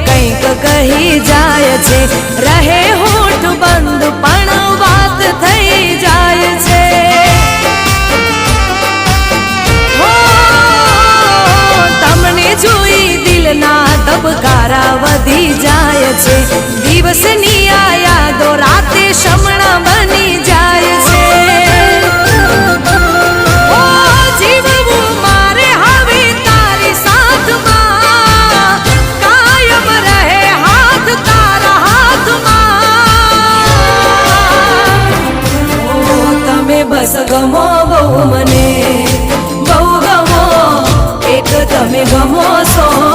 કંઈક કહી જાય છે, રહે હોઠ બંધ પણ વાત થઈ જાય છે। તમને જોઈ દિલના ધબકારા વધી જાય છે, દિવસની આ યાદો રાતે શમણા બની જાય છે। બસ ગમો બહુ મને બહુ ગમો, એક તમે ગમો છો।